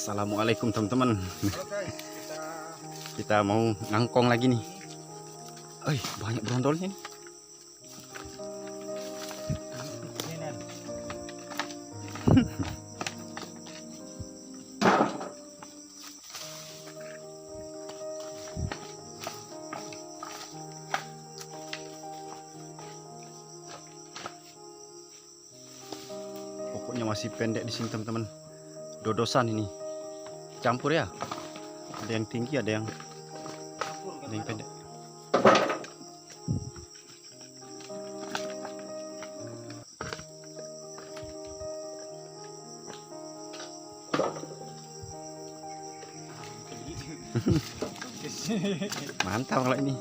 Assalamualaikum teman-teman. Kita mau ngangkong lagi nih. Banyak brondolnya nih. Pokoknya masih pendek di sini teman-teman. Dodosan ini. Campur ya. Ada yang tinggi, ada yang pendek. Mantap kalau ini.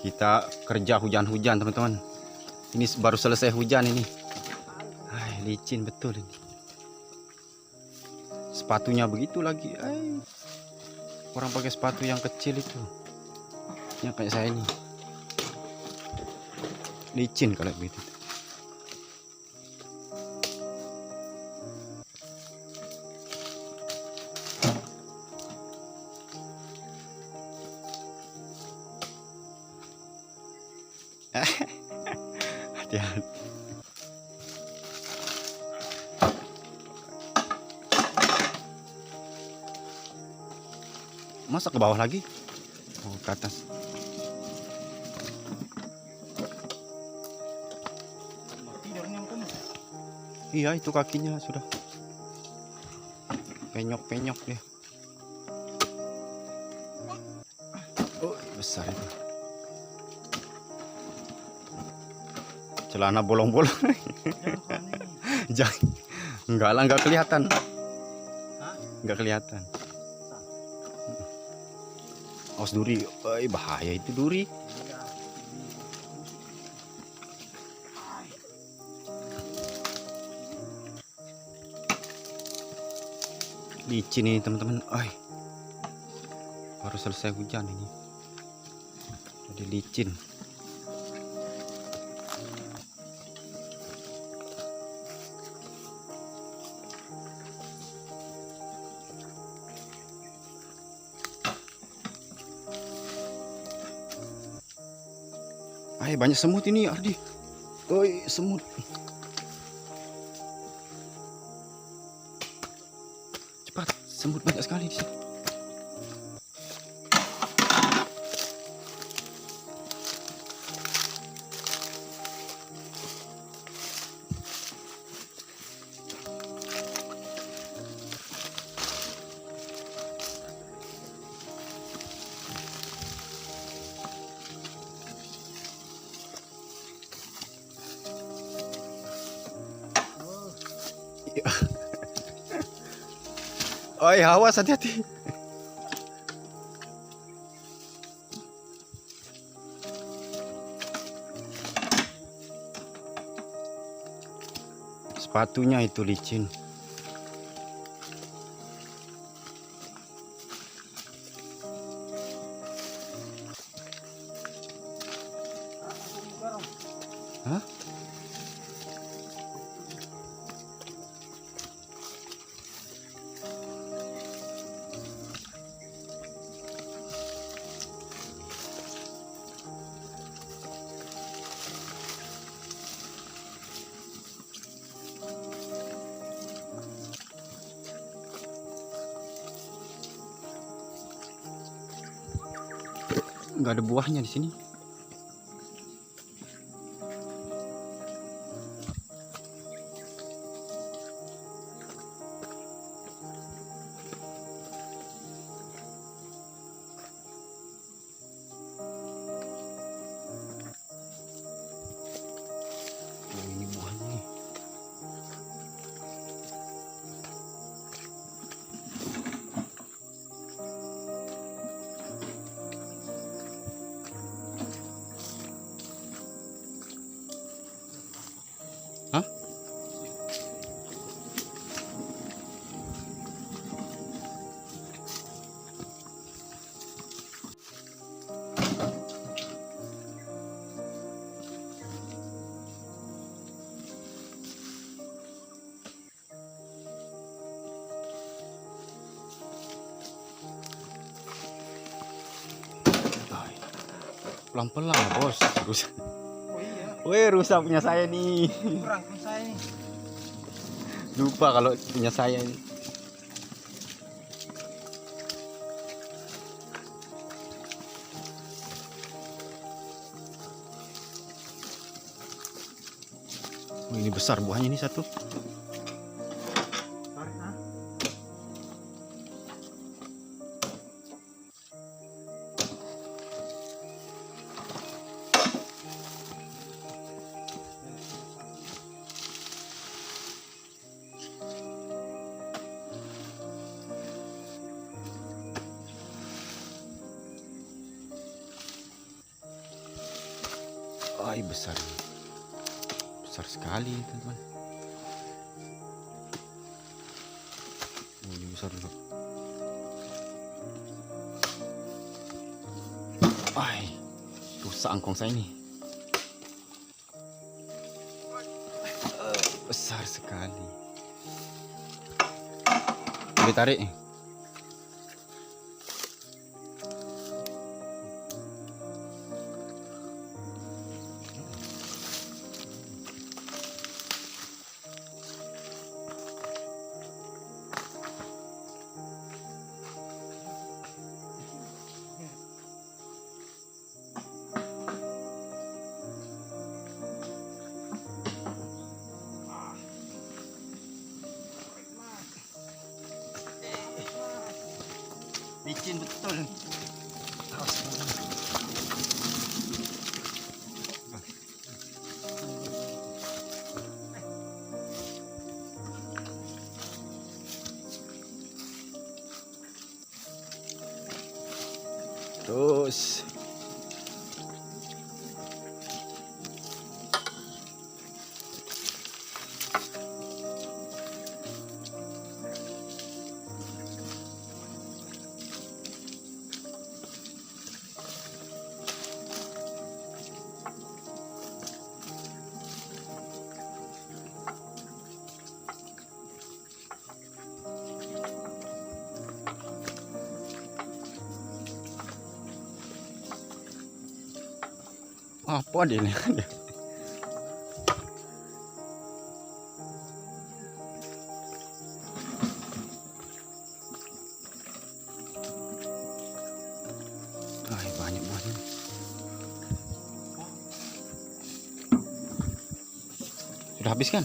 Kita kerja hujan-hujan teman-teman. Ini baru selesai hujan ini. Licin betul ini. Sepatunya begitu lagi. Orang pakai sepatu yang kecil itu. Yang kayak saya ini. Licin kalau begitu. Hati-hati. Masa ke bawah lagi? Oh, ke atas. Iya, itu kakinya sudah penyok-penyok dia. Besar itu. Celana bolong-bolong. Jangan. Enggak lah, enggak kelihatan. Enggak kelihatan. Awas duri. Bahaya itu duri. Licin ini teman-teman. Baru selesai hujan ini. Jadi licin. Banyak semut ini, Ardi. Semut. Cepat, semut banyak sekali di sini. Awas, hati-hati. Sepatunya itu licin. Hah? Nggak ada buahnya di sini. Ini buahnya nih. Pelan-pelan ya bos. Rusak. Oh iya, Wih, rusak punya saya nih. kurang pun saya nih. Lupa kalau punya saya ini. Oh, ini besar buahnya ini satu. Tarik, ah. Ay, besar. Besar sekali, teman-teman. Oh, ini besar juga. Ay, rusak angkong saya ini. Besar sekali. Boleh tarik. Licin betul. Awas, Terus. Apa dia nih? Ay, banyak buahnya. Sudah habis kan?